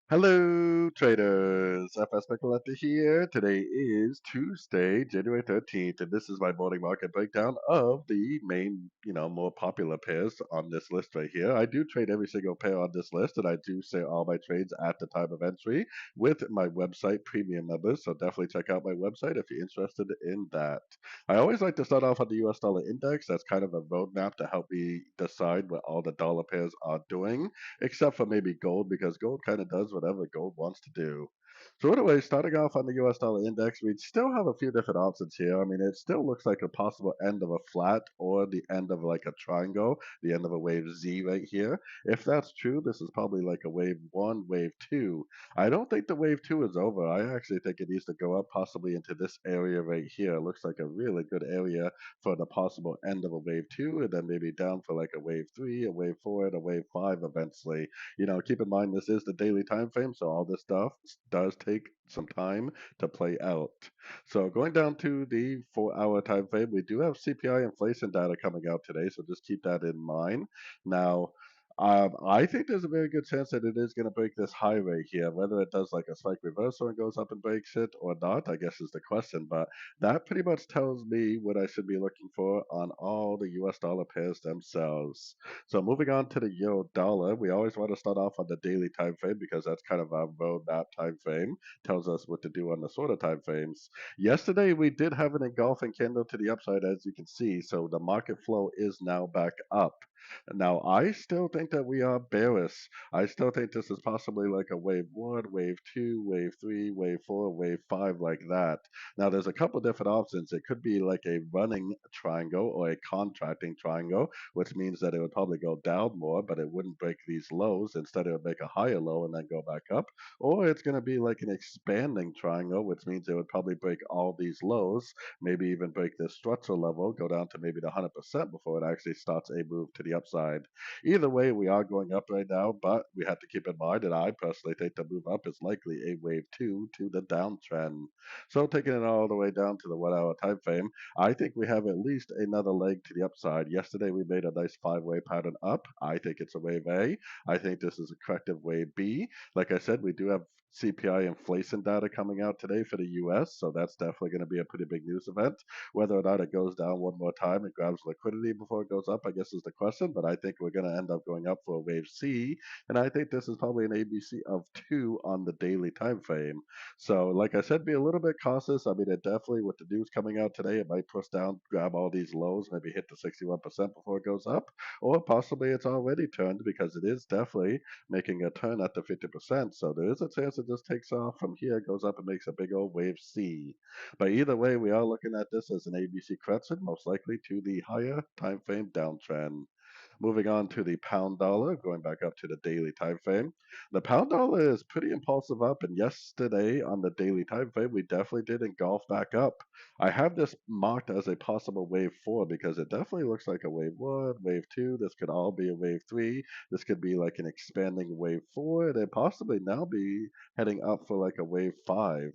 Hello, traders. FX Pip Collector here. Today is Tuesday, January 13th, and this is my morning market breakdown of the main, more popular pairs on this list right here. I do trade every single pair on this list, and I do say all my trades at the time of entry with my website premium members. So definitely check out my website if you're interested in that. I always like to start off on the US dollar index. That's kind of a roadmap to help me decide what all the dollar pairs are doing except for maybe gold, because gold kind of does whatever gold wants to do. So anyway, starting off on the US dollar index, we still have a few different options here. I mean, it still looks like a possible end of a flat or the end of like a triangle, the end of a wave Z right here. If that's true, this is probably like a wave one, wave two. I don't think the wave two is over. I actually think it needs to go up possibly into this area right here. It looks like a really good area for the possible end of a wave two, and then maybe down for like a wave three, a wave four, and a wave five eventually. Keep in mind this is the daily time frame, so all this stuff does take some time to play out. So going down to the 4 hour time frame, we do have CPI inflation data coming out today, so just keep that in mind. Now, I think there's a very good chance that it is going to break this high rate here. Whether it does like a spike reversal and goes up and breaks it or not, I guess is the question. But that pretty much tells me what I should be looking for on all the US dollar pairs themselves. So moving on to the euro dollar, we always want to start off on the daily time frame because that's kind of our roadmap time frame, tells us what to do on the sort of time frames. Yesterday we did have an engulfing candle to the upside, as you can see, so the market flow is now back up. Now, I still think that we are bearish. I still think this is possibly like a wave one, wave two, wave three, wave four, wave five, like that. Now, there's a couple different options. It could be like a running triangle or a contracting triangle, which means that it would probably go down more, but it wouldn't break these lows. Instead, it would make a higher low and then go back up. Or it's going to be like an expanding triangle, which means it would probably break all these lows, maybe even break this structural level, go down to maybe the 100% before it actually starts a move to the upside. Either way, we are going up right now, but we have to keep in mind that I personally think the move up is likely a wave two to the downtrend. So taking it all the way down to the 1 hour time frame, I think we have at least another leg to the upside. Yesterday we made a nice five-way pattern up. I think it's a wave A. I think this is a corrective wave B. Like I said, we do have CPI inflation data coming out today for the US, so that's definitely going to be a pretty big news event. Whether or not it goes down one more time and grabs liquidity before it goes up, I guess is the question, but I think we're going to end up going up for a wave C, and I think this is probably an ABC of 2 on the daily time frame. So, like I said, be a little bit cautious. I mean, it definitely, with the news coming out today, it might push down, grab all these lows, maybe hit the 61% before it goes up, or possibly it's already turned because it is definitely making a turn at the 50%. So there is a chance it just takes off from here, goes up and makes a big old wave C. But either way, we are looking at this as an ABC correction, most likely to the higher time frame downtrend. Moving on to the pound dollar, going back up to the daily time frame. The pound dollar is pretty impulsive up, and yesterday on the daily time frame, we definitely did engulf back up. I have this marked as a possible wave four because it definitely looks like a wave one, wave two. This could all be a wave three. This could be like an expanding wave four, and then possibly now be heading up for like a wave five.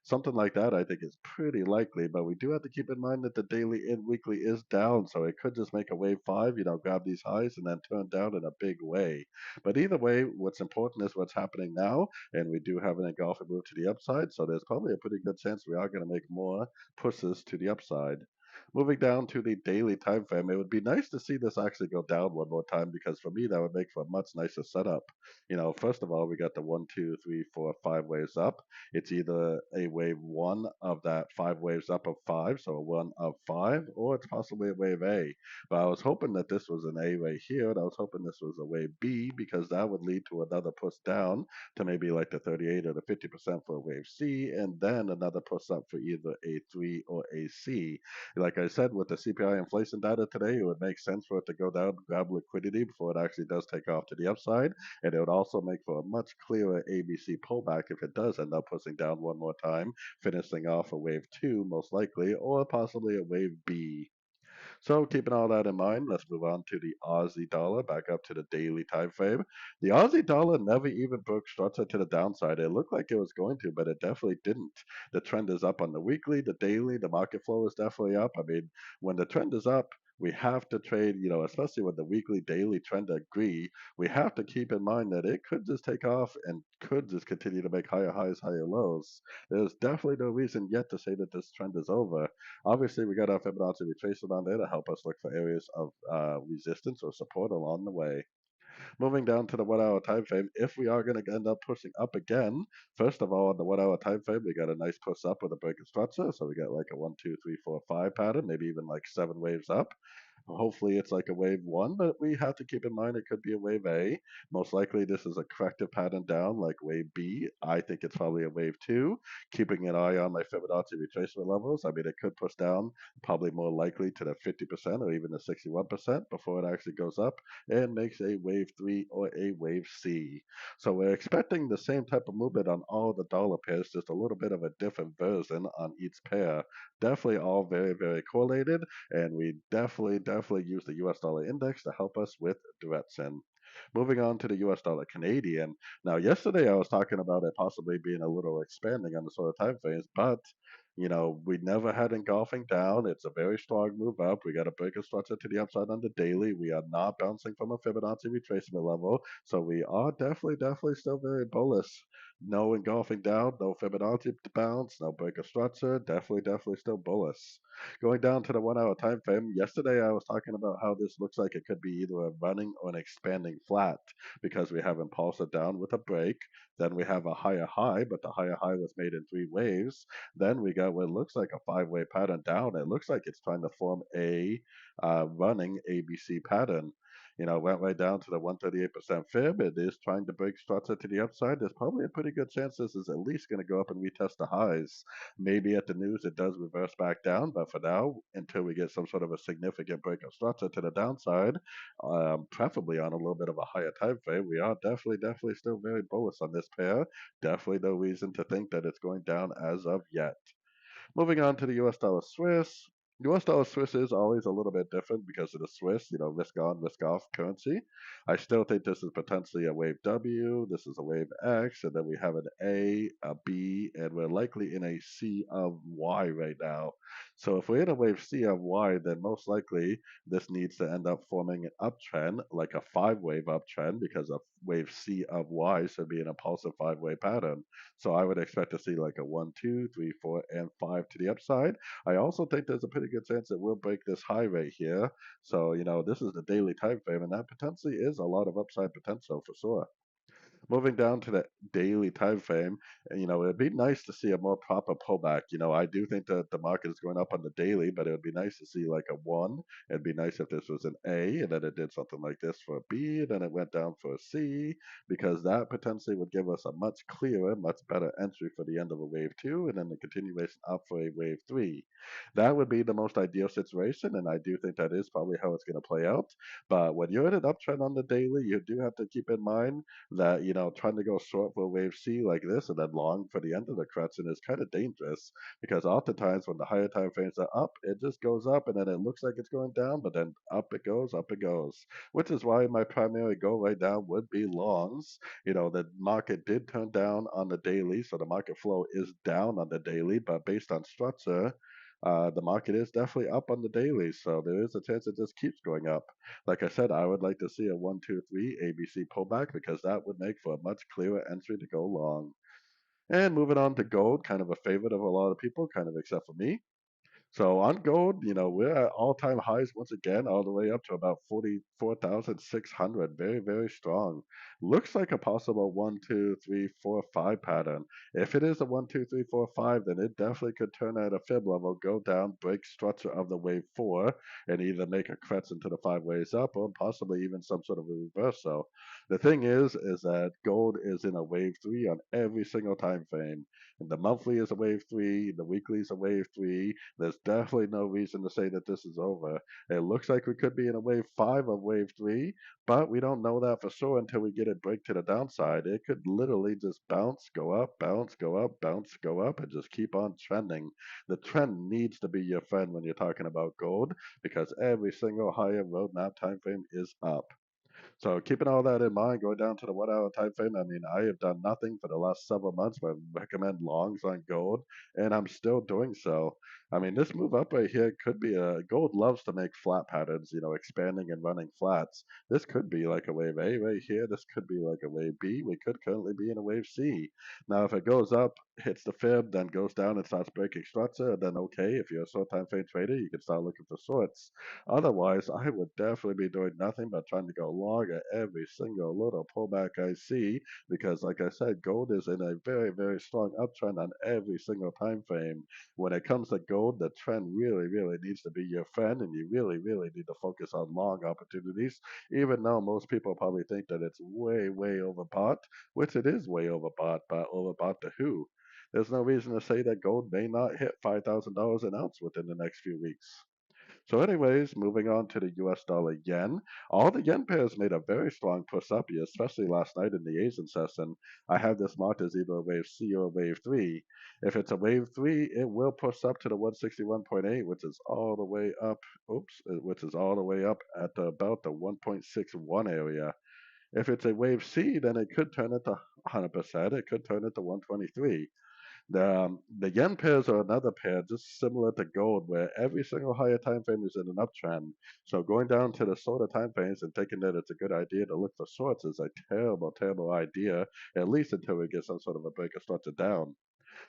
Something like that, I think, is pretty likely, but we do have to keep in mind that the daily and weekly is down, so it could just make a wave five, grab these highs and then turn down in a big way. But either way, what's important is what's happening now, and we do have an engulfing move to the upside, so there's probably a pretty good chance we are going to make more pushes to the upside. Moving down to the daily time frame, it would be nice to see this actually go down one more time because for me that would make for a much nicer setup. First of all, we got the one, two, three, four, five waves up. It's either a wave one of that five waves up of five, so a one of five, or it's possibly a wave A. But I was hoping that this was an A right here, and I was hoping this was a wave B because that would lead to another push down to maybe like the 38 or the 50% for a wave C, and then another push up for either a 3 or a C. Like I said, with the CPI inflation data today, it would make sense for it to go down, grab liquidity before it actually does take off to the upside. And it would also make for a much clearer ABC pullback if it does end up pushing down one more time, finishing off a wave two, most likely, or possibly a wave B. So keeping all that in mind, let's move on to the Aussie dollar, back up to the daily time frame. The Aussie dollar never even broke structure to the downside. It looked like it was going to, but it definitely didn't. The trend is up on the weekly, the daily, the market flow is definitely up. I mean, when the trend is up, we have to trade, especially when the weekly, daily trend agree, we have to keep in mind that it could just take off and could just continue to make higher highs, higher lows. There's definitely no reason yet to say that this trend is over. Obviously, we got our Fibonacci retracement on there to help us look for areas of resistance or support along the way. Moving down to the 1 hour time frame, if we are going to end up pushing up again, first of all, on the 1 hour time frame, we got a nice push up with a break of structure. So we got like a 1, 2, 3, 4, 5 pattern, maybe even like 7 waves up. Hopefully it's like a wave one, but we have to keep in mind it could be a wave A. Most likely this is a corrective pattern down like wave B. I think it's probably a wave two. Keeping an eye on my Fibonacci retracement levels. I mean, it could push down, probably more likely to the 50% or even the 61% before it actually goes up and makes a wave three or a wave C. So we're expecting the same type of movement on all the dollar pairs, just a little bit of a different version on each pair. Definitely all very, very correlated, and we definitely use the US dollar index to help us with direction. Moving on to the US dollar Canadian. Now, yesterday I was talking about it possibly being a little expanding on the sort of time frames, but we never had engulfing down. It's a very strong move up. We got a break of structure to the upside on the daily. We are not bouncing from a Fibonacci retracement level, so we are definitely still very bullish. No engulfing down, no Fibonacci bounce, no break of structure. Definitely still bullish. Going down to the 1 hour time frame, yesterday I was talking about how this looks like it could be either a running or an expanding flat because we have impulsed down with a break. Then we have a higher high, but the higher high was made in 3 waves. Then we got what looks like a 5 way pattern down. It looks like it's trying to form a running ABC pattern. Went right down to the 138% fib. It is trying to break structure to the upside. There's probably a pretty good chance this is at least going to go up and retest the highs. Maybe at the news it does reverse back down, but for now, until we get some sort of a significant break of structure to the downside, preferably on a little bit of a higher time frame, we are definitely still very bullish on this pair. Definitely no reason to think that it's going down as of yet. Moving on to the US dollar Swiss. US dollar Swiss is always a little bit different because of the Swiss, risk on, risk off currency. I still think this is potentially a wave W, this is a wave X, and then we have an a B, and we're likely in a C of Y right now. So if we're in a wave C of Y, then most likely this needs to end up forming an uptrend, like a 5 wave uptrend, because a wave C of Y should be an impulsive 5 way pattern. So I would expect to see like a 1, 2, 3, 4, and 5 to the upside. I also think there's a pretty good chance that we'll break this high right here. So, this is the daily time frame, and that potentially is a lot of upside potential for sure. Moving down to the daily time frame, it'd be nice to see a more proper pullback. I do think that the market is going up on the daily, but it would be nice to see like a one. It'd be nice if this was an A and then it did something like this for a B and then it went down for a C, because that potentially would give us a much clearer, much better entry for the end of a wave two and then the continuation up for a wave three. That would be the most ideal situation, and I do think that is probably how it's going to play out. But when you're in an uptrend on the daily, you do have to keep in mind that trying to go short for a wave C like this and then long for the end of the correction is kind of dangerous, because oftentimes when the higher time frames are up, it just goes up and then it looks like it's going down, but then up it goes, which is why my primary goal right now would be longs. The market did turn down on the daily, so the market flow is down on the daily, but based on structure, the market is definitely up on the daily, so there is a chance it just keeps going up. Like I said, I would like to see a 1, 2, 3 ABC pullback, because that would make for a much clearer entry to go long. And moving on to gold, kind of a favorite of a lot of people, kind of except for me. So on gold, we're at all-time highs once again, all the way up to about 44,600. Very strong. Looks like a possible 1, 2, 3, 4, 5 pattern. If it is a 1, 2, 3, 4, 5, then it definitely could turn at a fib level, go down, break structure of the wave four, and either make a crescent to the 5 ways up, or possibly even some sort of a reversal. The thing is that gold is in a wave three on every single time frame. And the monthly is a wave three, the weekly is a wave three. There's definitely no reason to say that this is over. It looks like we could be in a wave five of wave three, but we don't know that for sure until we get it break to the downside. It could literally just bounce, go up, bounce, go up, bounce, go up, and just keep on trending. The trend needs to be your friend when you're talking about gold, because every single higher roadmap time frame is up. So keeping all that in mind, going down to the 1 hour time frame, I mean, I have done nothing for the last several months but recommend longs on gold, and I'm still doing so. I mean, this move up right here could be gold loves to make flat patterns, expanding and running flats. This could be like a wave A right here. This could be like a wave B. We could currently be in a wave C. Now, if it goes up, hits the fib, then goes down and starts breaking structure, then okay, if you're a short time frame trader, you can start looking for shorts. Otherwise, I would definitely be doing nothing but trying to go long at every single little pullback I see because, like I said, gold is in a very, very strong uptrend on every single time frame. When it comes to gold, the trend really, really needs to be your friend, and you really, really need to focus on long opportunities, even though most people probably think that it's way, way overbought, which it is way overbought, but overbought to who? There's no reason to say that gold may not hit $5,000 an ounce within the next few weeks. So, anyways, moving on to the US dollar yen. All the yen pairs made a very strong push up here, especially last night in the Asian session. I have this marked as either a wave C or a wave 3. If it's a wave 3, it will push up to the 161.8, which is all the way up, which is all the way up at about the 1.61 area. If it's a wave C, then it could turn it to 100%. It could turn it to 123. The yen pairs are another pair just similar to gold, where every single higher time frame is in an uptrend. So going down to the shorter time frames and thinking that it's a good idea to look for shorts is a terrible, terrible idea, at least until we get some sort of a break or structure down.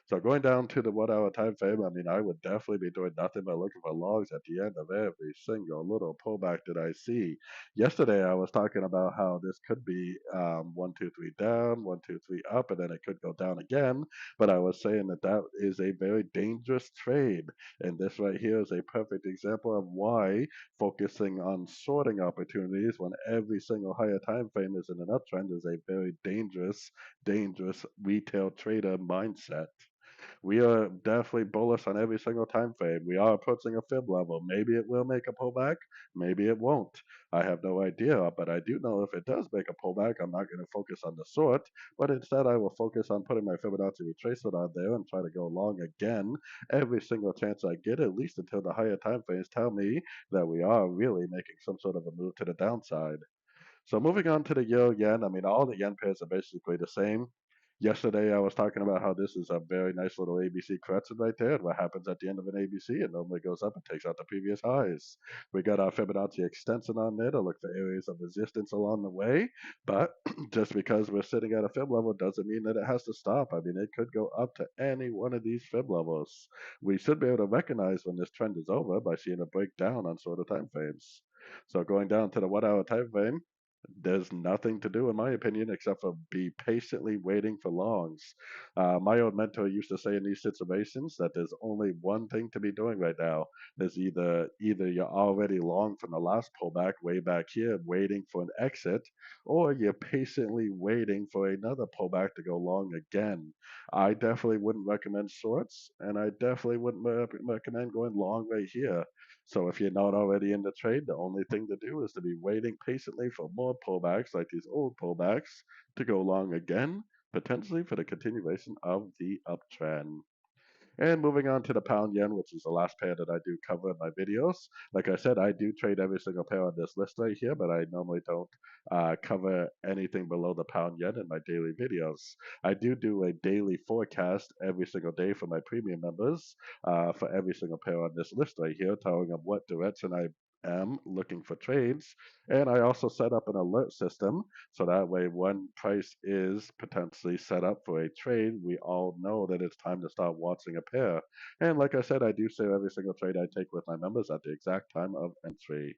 So going down to the 1 hour time frame, I mean, I would definitely be doing nothing but looking for logs at the end of every single little pullback that I see. Yesterday, I was talking about how this could be 1, 2, 3 down, 1, 2, 3 up, and then it could go down again. But I was saying that that is a very dangerous trade. And this right here is a perfect example of why focusing on sorting opportunities when every single higher time frame is in an uptrend is a very dangerous, dangerous retail trader mindset. We are definitely bullish on every single time frame. We are approaching a fib level. Maybe it will make a pullback. Maybe it won't. I have no idea, but I do know if it does make a pullback, I'm not going to focus on the short, but instead I will focus on putting my Fibonacci retracement on there and try to go long again every single chance I get, at least until the higher time frames tell me that we are really making some sort of a move to the downside. So moving on to the euro yen, I mean, all the yen pairs are basically the same. Yesterday, I was talking about how this is a very nice little ABC correction right there. And what happens at the end of an ABC? It normally goes up and takes out the previous highs. We got our Fibonacci extension on there to look for areas of resistance along the way. But just because we're sitting at a fib level doesn't mean that it has to stop. I mean, it could go up to any one of these fib levels. We should be able to recognize when this trend is over by seeing a breakdown on shorter time frames. So going down to the 1 hour time frame, there's nothing to do, in my opinion, except for be patiently waiting for longs. My old mentor used to say in these situations that there's only one thing to be doing right now. There's either you're already long from the last pullback way back here, waiting for an exit, or you're patiently waiting for another pullback to go long again. I definitely wouldn't recommend shorts, and I definitely wouldn't recommend going long right here. So if you're not already in the trade, the only thing to do is to be waiting patiently for more pullbacks like these old pullbacks to go long again, potentially for the continuation of the uptrend. And moving on to the pound yen, which is the last pair that I do cover in my videos. Like I said, I do trade every single pair on this list right here, but I normally don't cover anything below the pound yen in my daily videos. I do a daily forecast every single day for my premium members for every single pair on this list right here, telling them what direction I am looking for trades. And I also set up an alert system so that way, when price is potentially set up for a trade, we all know that it's time to start watching a pair. And like I said, I do save every single trade I take with my members at the exact time of entry.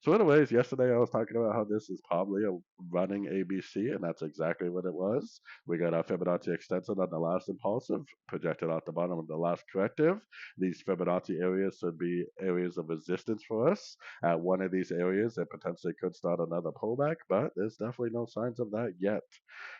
So, anyways, yesterday I was talking about how this is probably a running ABC, and that's exactly what it was. We got our Fibonacci extension on the last impulsive, projected out the bottom of the last corrective. These Fibonacci areas should be areas of resistance for us. At one of these areas, it potentially could start another pullback, but there's definitely no signs of that yet.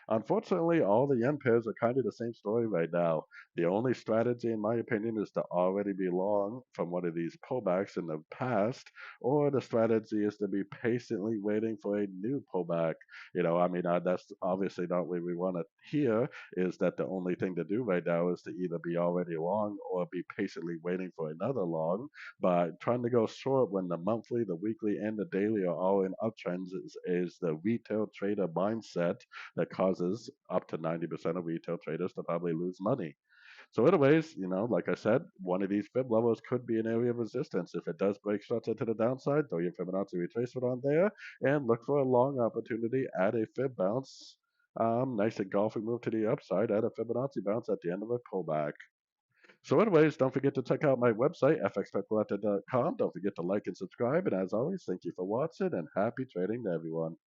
Unfortunately, all the yen pairs are kind of the same story right now. The only strategy, in my opinion, is to already be long from one of these pullbacks in the past, or the strategy is to be patiently waiting for a new pullback. I mean, that's obviously not what we want to hear, is that the only thing to do right now is to either be already long or be patiently waiting for another long. But trying to go short when the monthly, the weekly, and the daily are all in uptrends is the retail trader mindset that causes up to 90% of retail traders to probably lose money. So anyways, like I said, one of these fib levels could be an area of resistance. If it does break structure to the downside, throw your Fibonacci retracement on there and look for a long opportunity at a fib bounce. Nice engulfing move to the upside at a Fibonacci bounce at the end of a pullback. So anyways, don't forget to check out my website, fxpipcollector.com. Don't forget to like and subscribe. And as always, thank you for watching and happy trading to everyone.